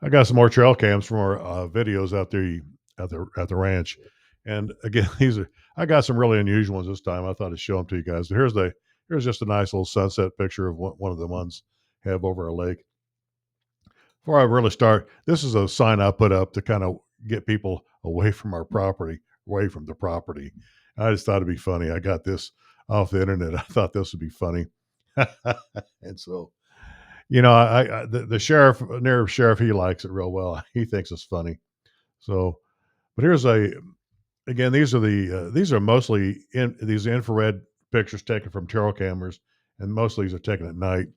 I got some more trail cams from our videos out there at the ranch, and again, these are I got some really unusual ones this time. I thought I'd show them to you guys. Here's just a nice little sunset picture of one of the ones have over a lake. Before I really start, this is a sign I put up to kind of get people away from our property, away from the property. I just thought it'd be funny. I got this off the internet. I thought this would be funny, and so the sheriff, near sheriff, he likes it real well. He thinks it's funny. So, but here's a again. These are mostly these infrared pictures taken from trail cameras, and mostly these are taken at night.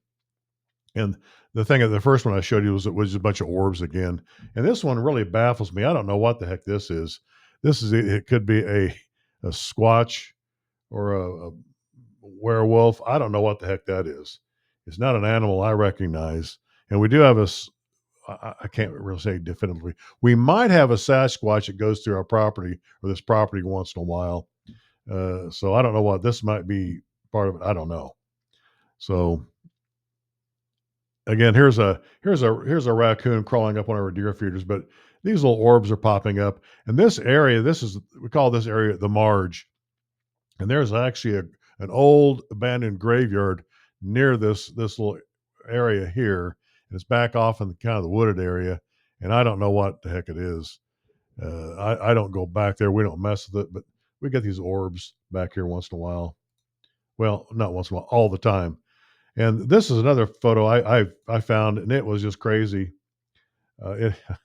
And the first one I showed you was a bunch of orbs again, and this one really baffles me. I don't know what the heck this is. It could be a squatch or a werewolf. I don't know what the heck that is. It's not an animal I recognize, and we do have I can't really say definitively. We might have a Sasquatch that goes through our property or this property once in a while. So I don't know what this might be part of it. I don't know. So again, here's a raccoon crawling up one of our deer feeders, but these little orbs are popping up. And this area, we call this area the marge. And there's actually an old abandoned graveyard near this little area here. And it's back off in kind of the wooded area. And I don't know what the heck it is. I don't go back there. We don't mess with it, but we get these orbs back here once in a while. Well, not once in a while, all the time. And this is another photo I found, and it was just crazy.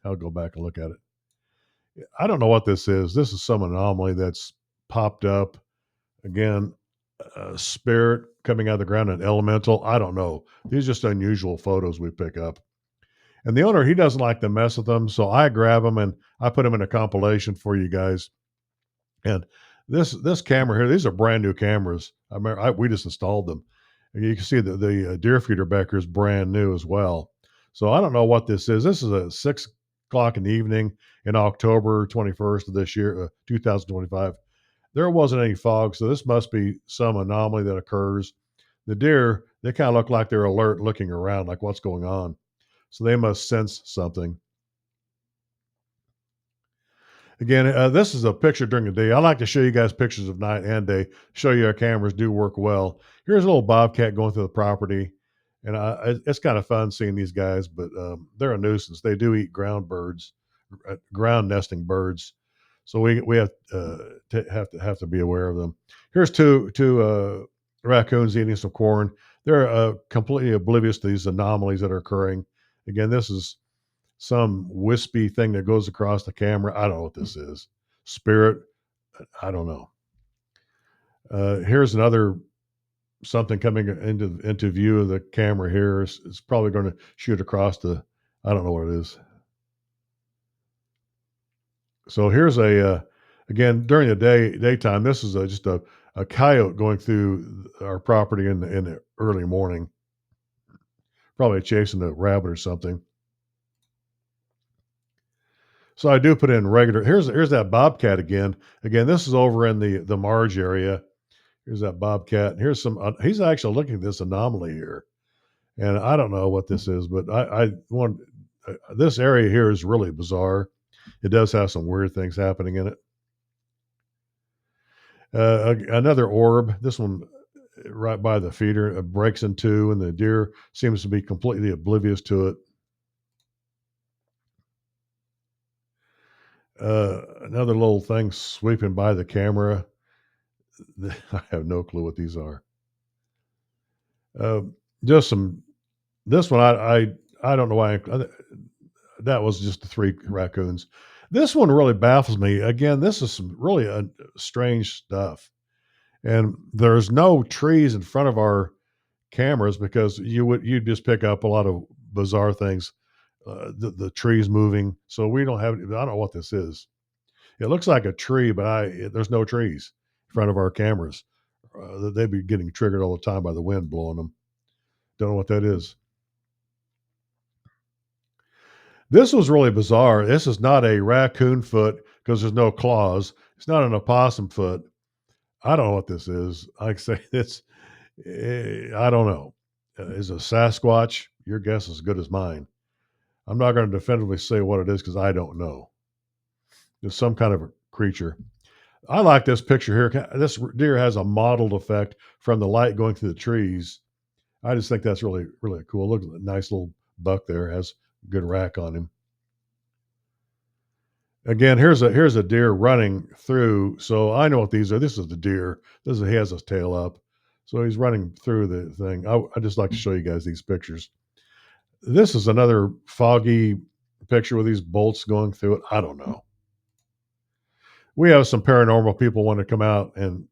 I'll go back and look at it. I don't know what this is. This is some anomaly that's popped up. Again, a spirit coming out of the ground, an elemental. I don't know. These are just unusual photos we pick up. And the owner, he doesn't like to mess with them, so I grab them and I put them in a compilation for you guys. And this camera here, these are brand new cameras. We just installed them. And you can see that the deer feeder back here is brand new as well. So I don't know what this is. This is at 6 o'clock in the evening in October 21st of this year, 2025. There wasn't any fog, so this must be some anomaly that occurs. The deer, they kind of look like they're alert, looking around, like what's going on. So they must sense something. Again, this is a picture during the day. I like to show you guys pictures of night and day, show you our cameras do work well. Here's a little bobcat going through the property, and it's kind of fun seeing these guys, but they're a nuisance. They do eat ground birds, ground nesting birds, so we have to be aware of them. Here's two raccoons eating some corn. They're completely oblivious to these anomalies that are occurring. Again, this is some wispy thing that goes across the camera. I don't know what this is. Spirit, I don't know. Here's another something coming into view of the camera here. It's probably going to shoot across the. I don't know what it is. So here's again during the daytime. This is just a coyote going through our property in the early morning, probably chasing a rabbit or something. So I do put in regular. Here's that bobcat again. Again, this is over in the marge area. Here's that bobcat. Here's some. He's actually looking at this anomaly here, and I don't know what this is, but I want this area here is really bizarre. It does have some weird things happening in it. Another orb. This one right by the feeder breaks in two, and the deer seems to be completely oblivious to it. Another little thing sweeping by the camera. I have no clue what these are. Uh, just some. This one, I don't know why. That was just the three raccoons. This one really baffles me. Again, this is some really strange stuff, and there's no trees in front of our cameras because you just pick up a lot of bizarre things. The trees moving, so we don't have. I don't know what this is. It looks like a tree, but there's no trees in front of our cameras. They'd be getting triggered all the time by the wind blowing them. Don't know what that is. This was really bizarre. This is not a raccoon foot because there's no claws. It's not an opossum foot. I don't know what this is. Like I say, I don't know. Is it a Sasquatch? Your guess is as good as mine. I'm not going to definitively say what it is because I don't know. It's some kind of a creature. I like this picture here. This deer has a mottled effect from the light going through the trees. I just think that's really, really cool. Look at the nice little buck there. Has good rack on him. Again, here's a deer running through. So I know what these are. This is the deer. He has his tail up. So he's running through the thing. I just like to show you guys these pictures. This is another foggy picture with these bolts going through it. I don't know. We have some paranormal people want to come out and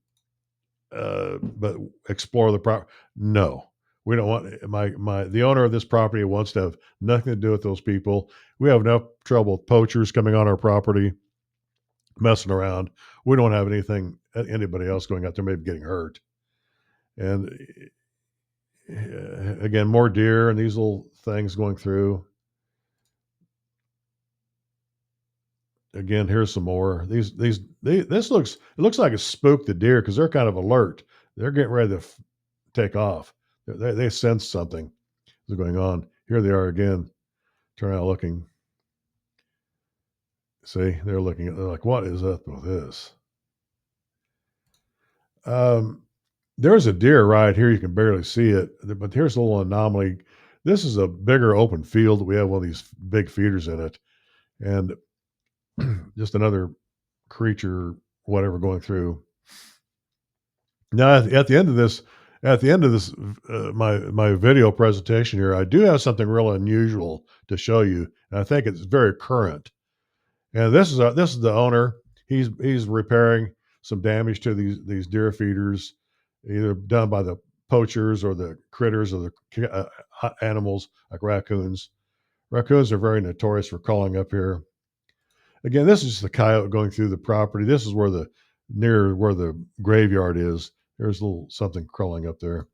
but explore the property. No, we don't want the owner of this property wants to have nothing to do with those people. We have enough trouble with poachers coming on our property, messing around. We don't have anybody else going out there maybe getting hurt. And again, more deer and these little things going through. Again, here's some more. This looks like it spooked the deer because they're kind of alert. They're getting ready to take off. They sense something is going on. Here they are again. Turn out looking. See, they're looking at. They're like, what is up with this? There's a deer right here. You can barely see it, but here's a little anomaly. This is a bigger open field. We have one of these big feeders in it, and just another creature, whatever, going through. Now, at the end of this, my video presentation here, I do have something real unusual to show you, and I think it's very current. And this is the owner. He's repairing some damage to these deer feeders, either done by the poachers or the critters or the animals like raccoons. Raccoons are very notorious for crawling up here. Again, this is just the coyote going through the property. This is near where the graveyard is. There's a little something crawling up there.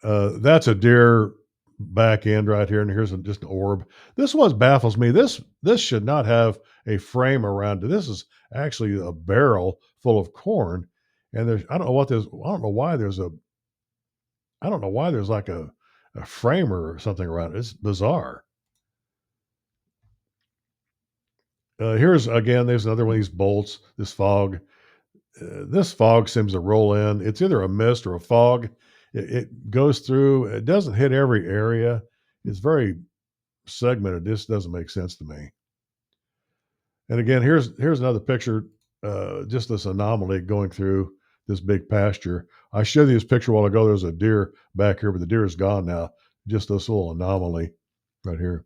That's a deer back end right here, and here's just an orb. This one baffles me. This should not have a frame around it. This is actually a barrel full of corn, and I don't know what there's. I don't know why there's like a framer or something around it. It's bizarre. There's another one of these bolts. This fog. This fog seems to roll in. It's either a mist or a fog. It goes through. It doesn't hit every area. It's very segmented. This doesn't make sense to me. And again, here's another picture. Just this anomaly going through this big pasture. I showed you this picture a while ago. There's a deer back here, but the deer is gone now. Just this little anomaly right here.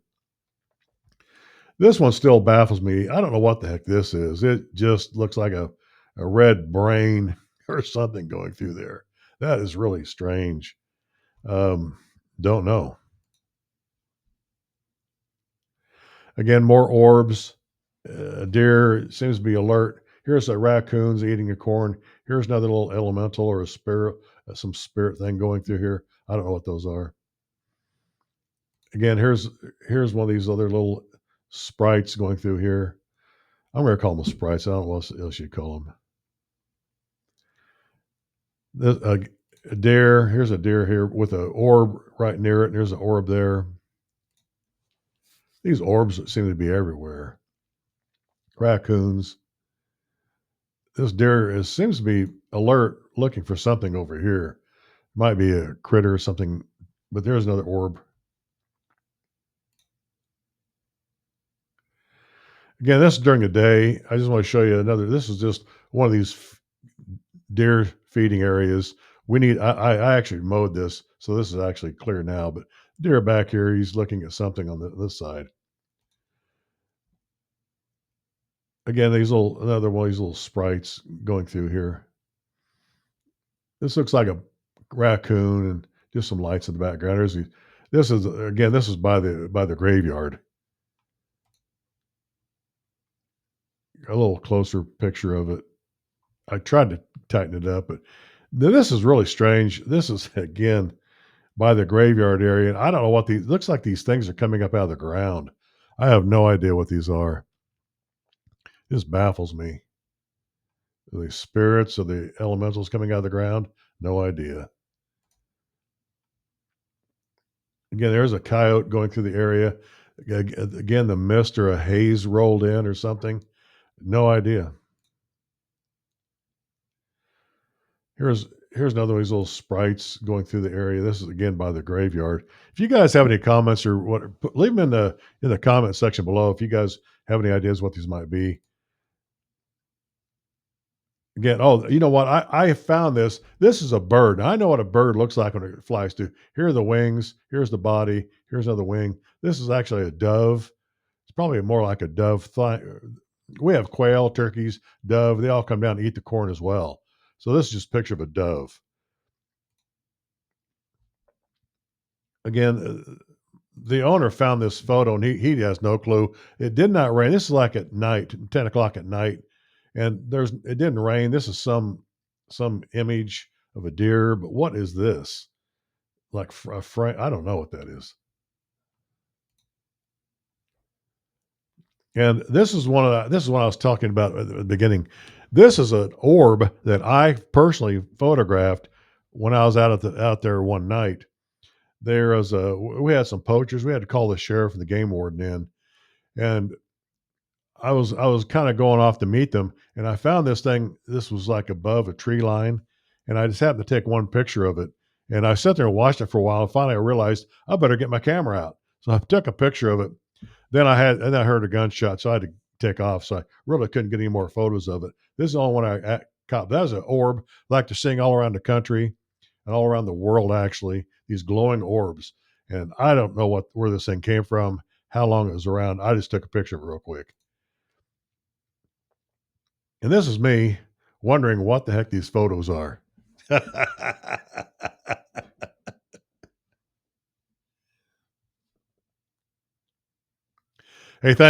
This one still baffles me. I don't know what the heck this is. It just looks like a red brain or something going through there. That is really strange. Don't know. Again, more orbs. Deer seems to be alert. Here's a raccoons eating a corn. Here's another little elemental or a spirit, some spirit thing going through here. I don't know what those are. Again, here's one of these other little sprites going through here. I'm going to call them sprites. I don't know what else you call them. A deer. Here's a deer here with an orb right near it. And there's an orb there. These orbs seem to be everywhere. Raccoons. This deer seems to be alert, looking for something over here. Might be a critter or something, but there's another orb. Again, this is during the day. I just want to show you another. This is just one of these deer feeding areas. I actually mowed this, so this is actually clear now. But deer back here, he's looking at something on this side. Again, another one of these little sprites going through here. This looks like a raccoon and just some lights in the background. This is by the graveyard. A little closer picture of it. I tried to tighten it up, but this is really strange. This is again by the graveyard area. And I don't know what these looks like. These things are coming up out of the ground. I have no idea what these are. This baffles me. Are they spirits or the elementals coming out of the ground? No idea. Again, there's a coyote going through the area. Again, the mist or a haze rolled in or something. No idea. Here's another of these little sprites going through the area. This is again by the graveyard. If you guys have any comments or what, leave them in the comment section below. If you guys have any ideas what these might be. Again, oh, you know what? I found this. This is a bird. Now, I know what a bird looks like when it flies too. Here are the wings. Here's the body. Here's another wing. This is actually a dove. It's probably more like a dove. We have quail, turkeys, dove. They all come down and eat the corn as well. So this is just a picture of a dove. Again, the owner found this photo and he has no clue. It did not rain. This is like at night, 10 o'clock at night, and it didn't rain. This is some image of a deer, but what is this? Like a frame? I don't know what that is. And this is what I was talking about at the beginning. This is an orb that I personally photographed when I was out there one night. There was we had some poachers. We had to call the sheriff and the game warden in, and I was kind of going off to meet them, and I found this thing. This was like above a tree line, and I just happened to take one picture of it. And I sat there and watched it for a while, and finally I realized I better get my camera out. So I took a picture of it. Then I heard a gunshot, so I had to take off. So I really couldn't get any more photos of it. This is the only one I caught. That was an orb. I like to sing all around the country and all around the world. Actually, these glowing orbs, and I don't know where this thing came from, how long it was around. I just took a picture of it real quick. And this is me wondering what the heck these photos are. Hey, thanks.